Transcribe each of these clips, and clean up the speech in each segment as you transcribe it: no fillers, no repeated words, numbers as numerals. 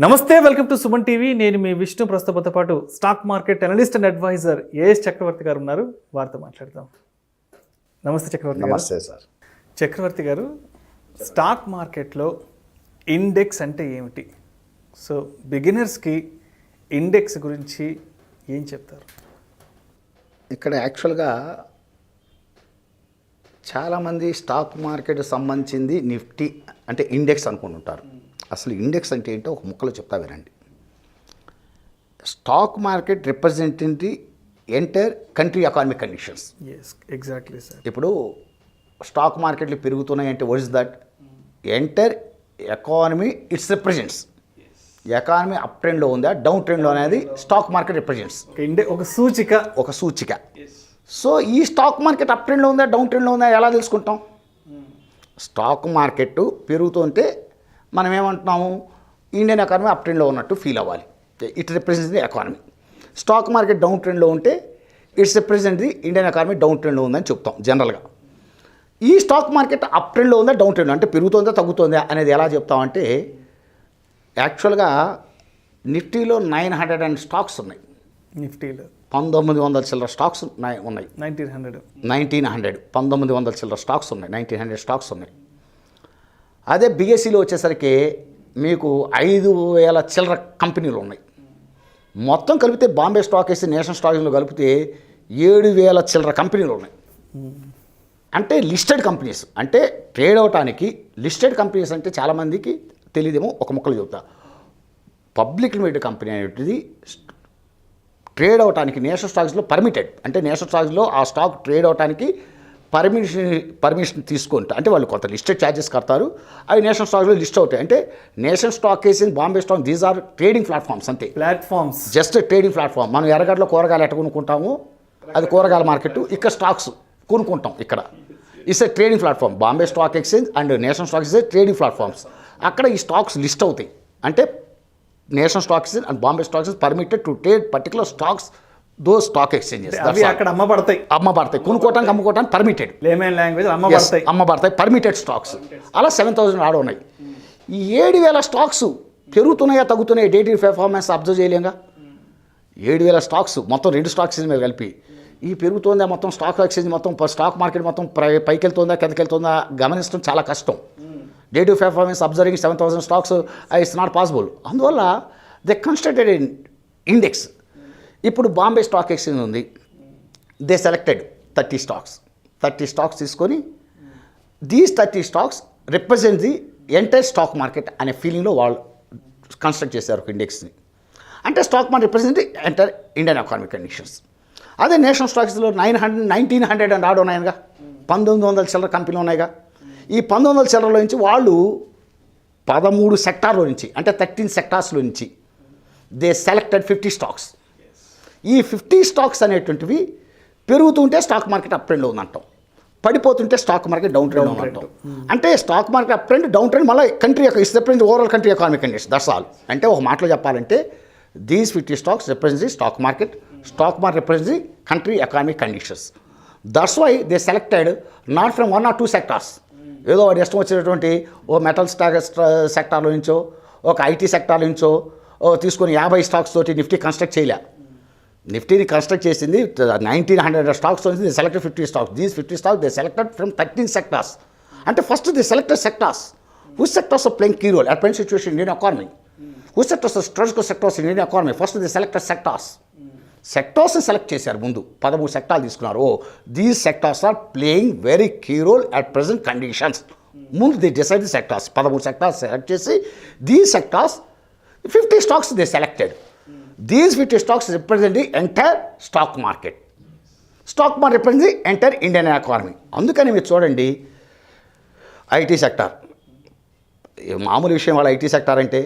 నమస్తే, welcome to Suman TV. నేను మీ విష్ణు. ప్రస్తుతంతో పాటు stock market analyst and advisor A S Chakravarthy garu ఉన్నారు. వారితో మాట్లాడదాం. నమస్తే చక్రవర్తి గారు. నమస్తే సార్. చక్రవర్తి గారు, స్టాక్ మార్కెట్లో ఇండెక్స్ అంటే ఏమిటి? సో బిగినర్స్కి ఇండెక్స్ గురించి ఏం చెప్తారు? ఇక్కడ యాక్చువల్గా చాలామంది స్టాక్ మార్కెట్ సంబంధించింది నిఫ్టీ అంటే ఇండెక్స్ అనుకుంటుంటారు. అసలు ఇండెక్స్ అంటే ఏంటో ఒక ముక్కలో చెప్తా వినండి. Stock market representing the entire country economic conditions. Exactly sir. ఇప్పుడు స్టాక్ మార్కెట్లు పెరుగుతున్నాయి అంటే what is that? Entire economy it's represents. Economy up ట్రెండ్లో ఉందా డౌన్ ట్రెండ్లో అనేది స్టాక్ మార్కెట్ రిప్రజెంట్స్. ఒక సూచిక. సో ఈ స్టాక్ మార్కెట్ అప్ ట్రెండ్లో ఉందా డౌన్ ట్రెండ్లో ఉందా ఎలా తెలుసుకుంటాం? స్టాక్ మార్కెట్ పెరుగుతుంటే మనం ఏమంటున్నాము? ఇండియన్ ఎకానమీ అప్ ట్రెండ్లో ఉన్నట్టు ఫీల్ అవ్వాలి. It represents the economy. Stock market down ట్రెండ్లో ఉంటే it's represent the Indian economy down ట్రెండ్లో ఉందని చెప్తాం జనరల్గా. ఈ స్టాక్ మార్కెట్ అప్ ట్రెండ్లో ఉందా డౌన్ ట్రెండ్లో అంటే పెరుగుతుందా తగ్గుతుందా అనేది ఎలా చెప్తామంటే, యాక్చువల్గా నిఫ్టీలో 900 అండ్ స్టాక్స్ ఉన్నాయి. నిఫ్టీలో 1900 చిల్లర స్టాక్స్ ఉన్నాయి. 1900 1900 చిల్లర స్టాక్స్ ఉన్నాయి. 1900 స్టాక్స్ ఉన్నాయి. అదే బిఎస్సిలో వచ్చేసరికి మీకు 5000 చిల్లర కంపెనీలు ఉన్నాయి. మొత్తం కలిపితే Bombay stock exchange, national stock ఎక్స్చేంజ్లో కలిపితే 7000 చిల్లర కంపెనీలు ఉన్నాయి. అంటే లిస్టెడ్ కంపెనీస్. అంటే ట్రేడ్ అవటానికి లిస్టెడ్ కంపెనీస్ అంటే చాలామందికి తెలియదేమో, ఒక ముక్కలు చెప్తా. పబ్లిక్ లిమిటెడ్ కంపెనీ అనేటిది ట్రేడ్ అవటానికి నేషనల్ స్టాక్స్లో పర్మిటెడ్. అంటే నేషనల్ స్టాక్స్లో ఆ స్టాక్ ట్రేడ్ అవటానికి పర్మిషన్ తీసుకుంటా. అంటే వాళ్ళు కొంత లిస్టెడ్ ఛార్జెస్ కడతారు. అవి నేషనల్ స్టాక్స్లో లిస్ట్ అవుతాయి. అంటే national stock exchange, Bombay stock, these are trading platforms. అంతే, ప్లాట్ఫామ్స్, జస్ట్ ట్రేడింగ్ ప్లాట్ఫామ్. మనం ఎర్రగడ్డలో కూరగాయలు ఎట్ట కొనుక్కుంటాము, అది కూరగాయల మార్కెట్. ఇక్కడ స్టాక్స్ కొనుక్కుంటాం. ఇక్కడ it's a trading platform. Bombay stock exchange and national stock exchange trading platforms. అక్కడ ఈ స్టాక్స్ లిస్ట్ అవుతాయి. అంటే national stock exchange and Bombay stock exchange permitted to trade particular stocks though stock exchanges. అక్కడ అమ్మబడతాయి. కొనుక్కోవటానికి అమ్ముకోవటానికి పర్మిటెడ్. లేమన్ లాంగ్వేజ్ అమ్మబడతాయి permitted stocks. అలా 7000 ఆడ ఉన్నాయి. ఈ 7000 స్టాక్స్ పెరుగుతున్నాయా తగ్గుతున్నాయా డే టు పెర్ఫార్మెన్స్ అబ్జర్వ్ చేయలేంగా. 7000 స్టాక్స్ మొత్తం 2 స్టాక్ ఎక్స్చేంజ్ మీద కలిపి ఈ పెరుగుతుందా మొత్తం స్టాక్ ఎక్స్చేంజ్ మొత్తం స్టాక్ మార్కెట్ మొత్తం పైకి వెళ్తుందా కిందకి వెళ్తుందా గమనించడం చాలా కష్టం. Day to performance observing 7000 stocks it's not possible. అందువల్ల దే కన్స్ట్రక్టెడ్ ఇండెక్స్. ఇప్పుడు బాంబే స్టాక్ ఎక్స్చేంజ్ ఉంది. దే సెలెక్టెడ్ 30 స్టాక్స్ తీసుకొని these 30 stocks represent the entire stock market అనే ఫీలింగ్లో వాళ్ళు కన్స్ట్రక్ట్ చేశారు ఒక ఇండెక్స్ని. అంటే stock market represent the entire Indian economic conditions. అదే నేషనల్ స్టాక్స్లో 1900 అండ్ ఆడ ఉన్నాయిగా, 1900 చిల్లర కంపెనీలు ఉన్నాయిగా. ఈ 1900 చిల్లరలో నుంచి వాళ్ళు 13 సెక్టార్లో నుంచి అంటే 13 సెక్టార్స్లో నుంచి దే సెలెక్టెడ్ 50 స్టాక్స్. ఈ 50 స్టాక్స్ అనేటువంటివి పెరుగుతుంటే స్టాక్ మార్కెట్ అప్ ట్రెండ్లో ఉందంటాం, పడిపోతుంటే స్టాక్ మార్కెట్ డౌన్ ట్రెండ్లో ఉందంటాం. అంటే stock market up trend down trend మళ్ళీ కంట్రీ యొక్క is represent overall country economic condition. That's all. అంటే ఒక మాటలో చెప్పాలంటే these 50 stocks represent the stock market represent the country economic conditions. That's why they selected not from 1 or 2 sectors. ఏదో వాడు ఇష్టం వచ్చినటువంటి ఓ మెటల్ సెక్టార్లో నుంచో ఒక ఐటీ సెక్టార్ నుంచో తీసుకొని 50 స్టాక్స్ తోటి నిఫ్టీ కన్స్ట్రక్ట్ చేయలే. నిఫ్టీని కన్స్ట్రక్ట్ చేసింది 1900 stocks they selected 50 stocks. These 50 stocks they selected from 13 sectors. అంటే first they selected sectors whose sectors are playing key role at present situation Indian economy. Whose sectors are strategical sectors in Indian economy. First they selected సెక్టార్స్ని select చేశారు. ముందు 13 సెక్టార్లు తీసుకున్నారు. These sectors are playing very key role at present conditions. ముందు they decide the sectors. 13 sectors select చేసి these sectors 50 stocks they selected. These 50 stocks represent the entire stock market. Stock market represents the entire Indian economy. అందుకని మీరు చూడండి, IT sector మామూలు విషయం. వాళ్ళ IT sector అంటే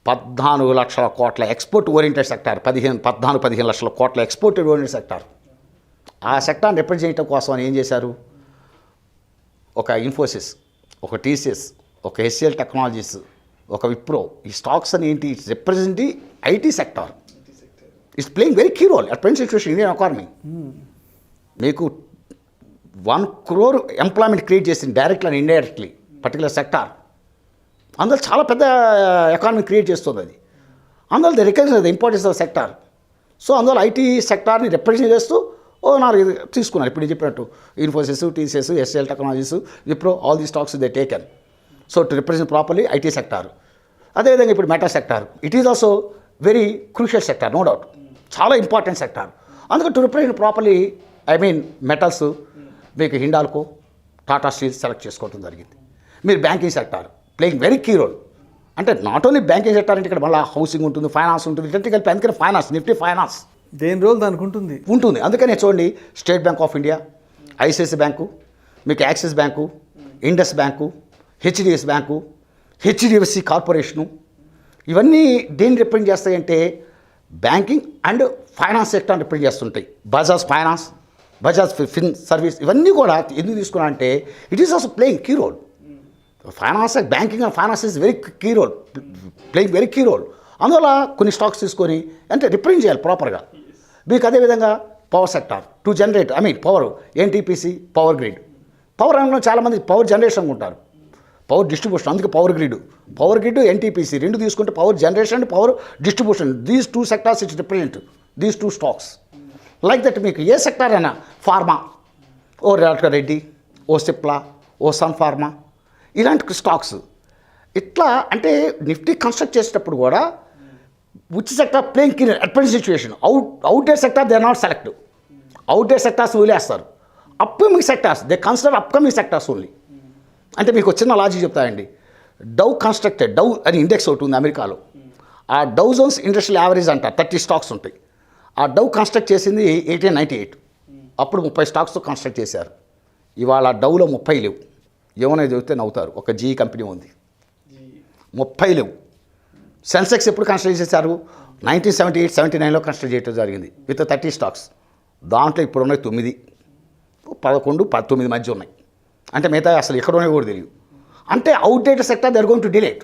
14 లక్షల కోట్ల ఎక్స్పోర్ట్ ఓరియంటెడ్ సెక్టార్. 15 లక్షల కోట్ల ఎక్స్పోర్ట్ ఓరియంటెడ్ సెక్టార్. ఆ సెక్టార్ని రిప్రజెంట్ చేయడం కోసం అని ఏం చేశారు? ఒక ఇన్ఫోసిస్, ఒక టీసీఎస్, ఒక హెచ్సిఎల్ టెక్నాలజీస్, ఒక విప్రో. ఈ స్టాక్స్ అని ఏంటి? It's represent the IT sector. It's playing very key role at present situation Indian economy. మీకు 1 crore ఎంప్లాయ్మెంట్ క్రియేట్ చేసింది directly and indirectly particular sector. అందులో చాలా పెద్ద ఎకానమీ క్రియేట్ చేస్తుంది అది. అందులో the recognise the importance of sector. So అందులో IT సెక్టార్ని రిప్రజెంట్ చేస్తూ నాలుగు తీసుకున్నారు. ఇప్పుడు చెప్పినట్టు Infosys, TCS, SL technologies, Wipro, all the stocks they taken. So to represent properly IT sector. అదేవిధంగా ఇప్పుడు meta sector, it is also very crucial sector, no doubt, చాలా ఇంపార్టెంట్ సెక్టార్. అందుకే టు రిప్రజెంట్ ప్రాపర్లీ మెటల్స్ మీకు హిండాల్కో, టాటా స్టీల్ సెలెక్ట్ చేసుకోవడం జరిగింది. మీరు banking sector playing very key role. అంటే not only banking sector అంటే ఇక్కడ మళ్ళీ హౌసింగ్ ఉంటుంది, ఫైనాన్స్ ఉంటుంది, ఇటువంటి కలిపి అందుకని ఫైనాన్స్, నిఫ్టీ ఫైనాన్స్ దేని రోల్ దానికి ఉంటుంది. అందుకనే చూడండి, State Bank of India, ICICI bank, మీకు Axis bank, Indus bank, HDFC bank, HDFC corporation, ఇవన్నీ దేన్ని రిప్రజెంట్ చేస్తాయంటే banking and finance sector represent చేస్తుంటాయి. Bajaj finance, Bajaj Fin service, ఇవన్నీ కూడా ఎందుకు తీసుకున్నా అంటే it is also playing key role. Finance, banking and finance is very key role, playing very key role. అందువల్ల కొన్ని స్టాక్స్ తీసుకొని అంటే రిప్రజెంట్ చేయాలి ప్రాపర్గా. మీకు అదేవిధంగా power sector to generate power, NTPC, Power Grid. Power రంగంలో చాలామంది పవర్ జనరేషన్ ఉంటారు, పవర్ డిస్ట్రిబ్యూషన్, అందుకే పవర్ గ్రిడ్ ఎన్టీపీసీ రెండు తీసుకుంటే power generation and power distribution, these two sectors it's represent these two stocks. Like that మీకు ఏ సెక్టార్ అయినా, ఫార్మా, ఓ రెడ్డి, ఓ సిప్లా, ఓ సన్ ఫార్మా, ఇలాంటి స్టాక్స్. ఇట్లా అంటే నిఫ్టీ కన్స్ట్రక్ట్ చేసేటప్పుడు కూడా which sector playing key at present situation. Outdate sector they are not select, outdate sectors వదిలేస్తారు. Upcoming sectors they consider upcoming sectors only. అంటే మీకు చిన్న లాజిక్ చెప్తాయండి. డౌ అని ఇండెక్స్ ఒకటి ఉంది అమెరికాలో. ఆ డౌ జోన్స్ ఇండస్ట్రియల్ యావరేజ్ అంటారు, 30 స్టాక్స్ ఉంటాయి. ఆ డౌ కన్స్ట్రక్ట్ చేసింది 1898, అప్పుడు 30 స్టాక్స్తో కన్స్ట్రక్ట్ చేశారు. ఇవాళ డౌలో 30 లేవు. ఏమైనా చెబితే నవ్వుతారు, ఒక జీఈ కంపెనీ ఉంది, 30 లేవు. సెన్సెక్స్ ఎప్పుడు కన్స్ట్రక్ట్ చేశారు? 1978, 79లో కన్స్ట్రక్ట్ చేయడం జరిగింది విత్ 30 స్టాక్స్. దాంట్లో ఇప్పుడు ఉన్నాయి 9, 11, 19 మధ్య ఉన్నాయి. అంటే మిగతా అసలు ఎక్కడ ఉన్నాయి కూడా తెలియదు. అంటే outdated sector they are going to delete.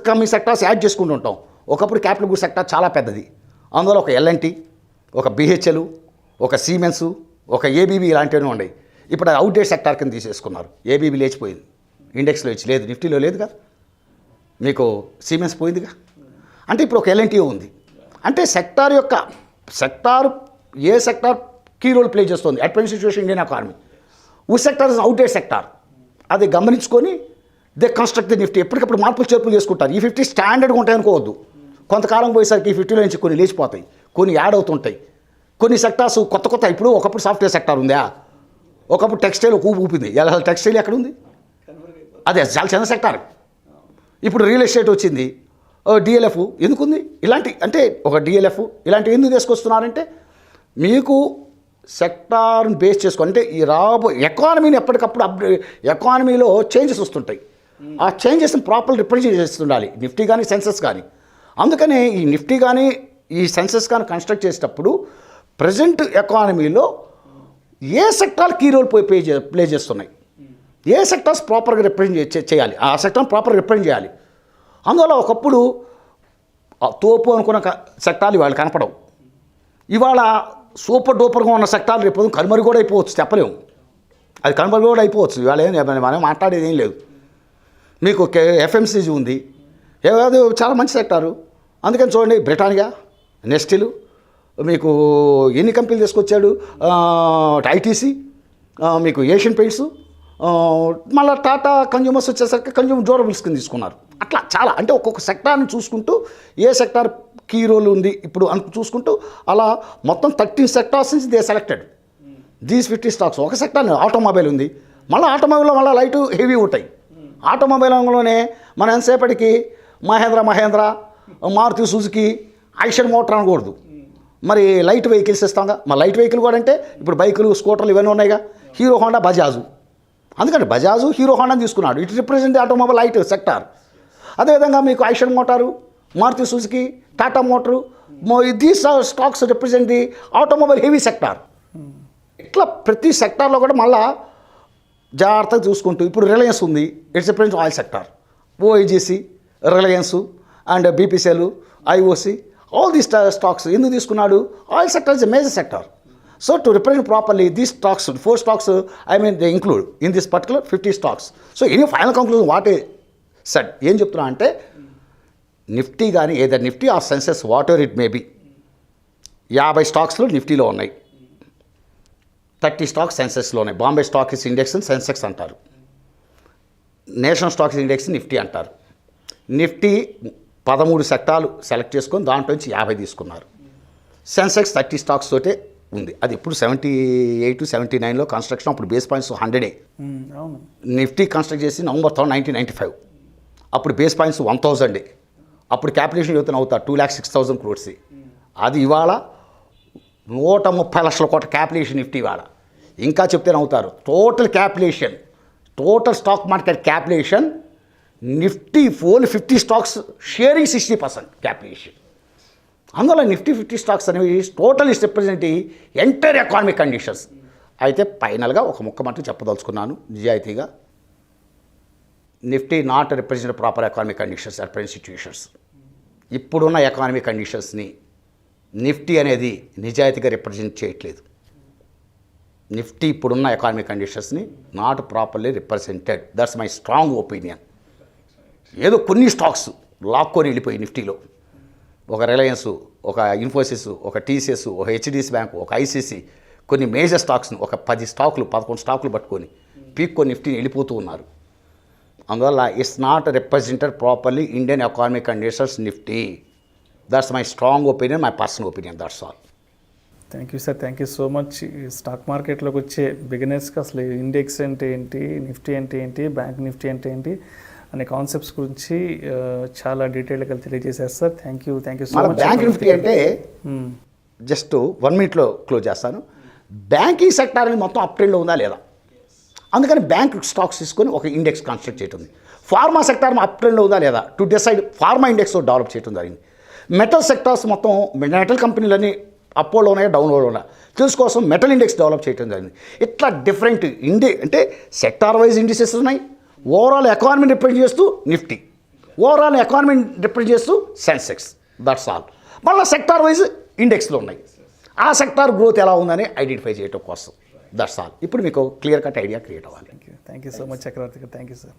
Coming sectors add చేసుకుంటూ ఉంటాం. ఒకప్పుడు క్యాపిటల్ గూడ్స్ సెక్టార్ చాలా పెద్దది. అందులో ఒక ఎల్ఎన్టీ, ఒక బిహెచ్ఎల్, ఒక సీమెన్స్, ఒక ఏబీబీ ఇలాంటివన్నీ ఉన్నాయి. ఇప్పుడు అది అవుట్డేట్ సెక్టార్ కింద తీసేసుకున్నారు. ఏబీబీ లేచిపోయింది, ఇండెక్స్లో లేదు, నిఫ్టీలో లేదు కదా, మీకు సీమెన్స్ పోయిందిగా. అంటే ఇప్పుడు ఒక ఎల్ఎన్టీ ఉంది. అంటే సెక్టార్ ఏ సెక్టార్ కీ రోల్ ప్లే చేస్తుంది at present situation Indian economy. Which sector is outdate sector, అది గమనించుకొని దే కన్స్ట్రక్ట్ ది నిఫ్టీ. ఎప్పటికప్పుడు మార్పులు చేర్పులు చేసుకుంటారు. ఈ 50 స్టాండర్డ్గా ఉంటాయి అనుకోవద్దు. కొంతకాలం పోయేసరికి ఈ 50లో నుంచి కొన్ని లేచిపోతాయి, కొన్ని యాడ్ అవుతుంటాయి. కొన్ని సెక్టార్స్ కొత్త ఇప్పుడు ఒకప్పుడు సాఫ్ట్వేర్ సెక్టార్ ఉందా, ఒకప్పుడు టెక్స్టైల్ ఒక ఊపింది. అసలు టెక్స్టైల్ ఎక్కడ ఉంది? అదే చాలా చిన్న సెక్టార్. ఇప్పుడు రియల్ ఎస్టేట్ వచ్చింది, డిఎల్ఎఫ్ ఎందుకుంది? ఇలాంటి అంటే ఒక డిఎల్ఎఫ్ ఇలాంటివి ఎందుకు తీసుకొస్తున్నారంటే మీకు సెక్టార్ని బేస్ చేసుకొని, అంటే ఈ ఎకానమీని ఎప్పటికప్పుడు ఎకానమీలో చేంజెస్ వస్తుంటాయి. ఆ చేంజెస్ని ప్రాపర్ రిప్రజెంట్ చేస్తుండాలి నిఫ్టీ కానీ సెన్సెస్ కానీ. అందుకనే ఈ నిఫ్టీ కానీ ఈ సెన్సెస్ కానీ కన్స్ట్రక్ట్ చేసేటప్పుడు ప్రజెంట్ ఎకానమీలో ఏ సెక్టార్ కీ రోల్ ప్లే చేస్తున్నాయి, ఏ సెక్టార్స్ ప్రాపర్గా రిప్రజెంట్ చేయాలి, ఆ సెక్టార్ని ప్రాపర్గా రిప్రజెంట్ చేయాలి. అందువల్ల ఒకప్పుడు తోపు అనుకున్న సెక్టార్లు ఇవాళ కనపడవు. ఇవాళ సూపర్ డూపర్గా ఉన్న సెక్టార్లు రేపు కనుమరు కూడా అయిపోవచ్చు, చెప్పలేము. అది కనుమరు కూడా అయిపోవచ్చు. ఇవాళ మనం మాట్లాడేది ఏం లేదు. మీకు ఎఫ్ఎంసీజీ ఉంది, ఏదో చాలా మంచి సెక్టారు. అందుకని చూడండి, బ్రిటానియా, నెస్టిల్, మీకు ఎన్ని కంపెనీలు తీసుకొచ్చాడు, ఐటీసీ, మీకు ఏషియన్ పెయింట్స్, మళ్ళీ టాటా కన్జ్యూమర్స్ వచ్చేసరికి కన్జ్యూమర్ డ్యూరబుల్స్ కింద తీసుకున్నారు. అట్లా చాలా అంటే ఒక్కొక్క సెక్టార్ని చూసుకుంటూ ఏ సెక్టార్ కీ రోల్ ఉంది ఇప్పుడు అని చూసుకుంటూ అలా మొత్తం 13 సెక్టార్స్ నుంచి దే సెలెక్టెడ్ దీస్ 50 స్టాక్స్. ఒక సెక్టార్ ఆటోమొబైల్ ఉంది, మళ్ళీ ఆటోమొబైల్లో మళ్ళీ లైట్ హెవీ ఉంటాయి. ఆటోమొబైల్ రంగంలోనే మనం ఎంతసేపటికి మహేంద్ర, మారుతి సుజుకి, ఐషర్ మోటార్ అనకూడదు. మరి లైట్ వెహికల్స్ ఇస్తాంగా. మరి లైట్ వెహికల్ కూడా అంటే ఇప్పుడు బైకులు, స్కూటర్లు ఇవన్నీ ఉన్నాయిగా. Hero Honda, Bajaj. అందుకని బజాజు హీరో హోండాని తీసుకున్నాడు. It represent automobile light sector. అదేవిధంగా మీకు Eicher motor, Maruti Suzuki, Tata motor, these stocks represent the automobile heavy sector. ఇట్లా ప్రతి సెక్టార్లో కూడా మళ్ళా జాగ్రత్తగా చూసుకుంటూ ఇప్పుడు రిలయన్స్ ఉంది, it's represent oil sector. ONGC, Reliance and BPCL, IOC, all these stocks ఎందుకు తీసుకున్నాడు? Oil sector is a major sector. So to represent properly these stocks, 4 stocks, they include in this particular 50 stocks. So any final conclusion, what set. ఏం చెప్తున్నా అంటే నిఫ్టీ కానీ ఏదైనా నిఫ్టీ ఆ Sensex whatever it may be 50 స్టాక్స్లు నిఫ్టీలో ఉన్నాయి, 30 స్టాక్స్ సెన్సెక్స్లో ఉన్నాయి. బాంబే స్టాక్ ఇండెక్స్ సెన్సెక్స్ అంటారు, నేషనల్ స్టాక్ ఇండెక్స్ నిఫ్టీ అంటారు. నిఫ్టీ 13 సెక్టార్లు సెలెక్ట్ చేసుకొని దాంట్లో నుంచి 50 తీసుకున్నారు. సెన్సెక్స్ 30 స్టాక్స్ తోటే ఉంది. అది ఇప్పుడు 78, 79లో కన్స్ట్రక్షన్. అప్పుడు బేస్ పాయింట్స్ 100. అవును. నిఫ్టీ కన్స్ట్రక్ట్ చేసి November 1995. అప్పుడు బేస్ పాయింట్స్ 1000. అప్పుడు క్యాపిటేషన్ యువతను అవుతారు 2,06,000 crores. అది ఇవాళ 130 లక్షల కోట్ల క్యాపిటేషన్ నిఫ్టీ ఇవాళ. ఇంకా చెప్తేనే అవుతారు total capitation, total stock market capitation Nifty 50 stocks sharing 60% capitation. అందువల్ల నిఫ్టీ 50 స్టాక్స్ అనేవి total is represent entire economic conditions. అయితే ఫైనల్గా ఒక ముక్క మట్టు చెప్పదలుచుకున్నాను నిజాయితీగా, Nifty not represent proper economic conditions at present situations. ఇప్పుడున్న ఎకానమిక్ కండిషన్స్ని నిఫ్టీ అనేది నిజాయితీగా రిప్రజెంట్ చేయట్లేదు. నిఫ్టీ ఇప్పుడున్న ఎకానమిక్ కండిషన్స్ని not properly represented. That's my strong opinion. ఏదో కొన్ని స్టాక్స్ లాక్కొని వెళ్ళిపోయి నిఫ్టీలో, ఒక రిలయన్స్, ఒక ఇన్ఫోసిస్, ఒక టీసీఎస్, ఒక హెచ్డిఎఫ్సి బ్యాంకు, ఒక ఐసీసీ, కొన్ని మేజర్ స్టాక్స్ను ఒక 10 స్టాకులు 11 స్టాకులు పట్టుకొని పీక్కొని నిఫ్టీని వెళ్ళిపోతూ ఉన్నారు. అందువల్ల it's not represented properly Indian economic conditions Nifty. That's my strong opinion, my personal opinion. That's all. Thank you sir, thank you so much. Stock మార్కెట్లోకి వచ్చే బిగినర్స్కి అసలు ఇండెక్స్ అంటే ఏంటి, నిఫ్టీ అంటే ఏంటి, బ్యాంక్ నిఫ్టీ అంటే ఏంటి అనే కాన్సెప్ట్స్ గురించి చాలా డీటెయిల్గా తెలియజేశారు sir. Thank you so much. Bank Nifty అంటే జస్ట్ 1 minute క్లోజ్ చేస్తాను. బ్యాంకింగ్ సెక్టార్ అనేది మొత్తం అప్ ట్రెండ్లో ఉందా లేదా, అందుకని బ్యాంక్ స్టాక్స్ తీసుకొని ఒక ఇండెక్స్ కన్స్ట్రక్ట్ చేయటం. ఫార్మా సెక్టార్ అప్ ట్రెండ్లో ఉందా లేదా to decide pharma index develop చేయడం జరిగింది. మెటల్ సెక్టార్స్ మొత్తం మెటల్ కంపెనీలన్నీ అప్లో ఉన్నాయో డౌన్లో ఉన్నాయో తెలుసుకోసం మెటల్ ఇండెక్స్ డెవలప్ చేయడం జరిగింది. ఇట్లా డిఫరెంట్ అంటే సెక్టార్ వైజ్ ఇండిసెస్ ఉన్నాయి. ఓవరాల్ ఎకానమీని రిప్రజెంట్ చేస్తూ నిఫ్టీ, ఓవరాల్ ఎకానమీని రిప్రజెంట్ చేస్తూ సెన్సెక్స్. That's all. మళ్ళీ సెక్టార్ వైజ్ ఇండెక్స్లో ఉన్నాయి. ఆ సెక్టార్ గ్రోత్ ఎలా ఉందని ఐడెంటిఫై చేయడం కోసం. దట్స్ ఆల్. ఇప్పుడు మీకు క్లియర్ కట్ ఐడియా క్రియేట్ అవ్వాలి. Thank you so much Chakravarthy garu. Thank you sir.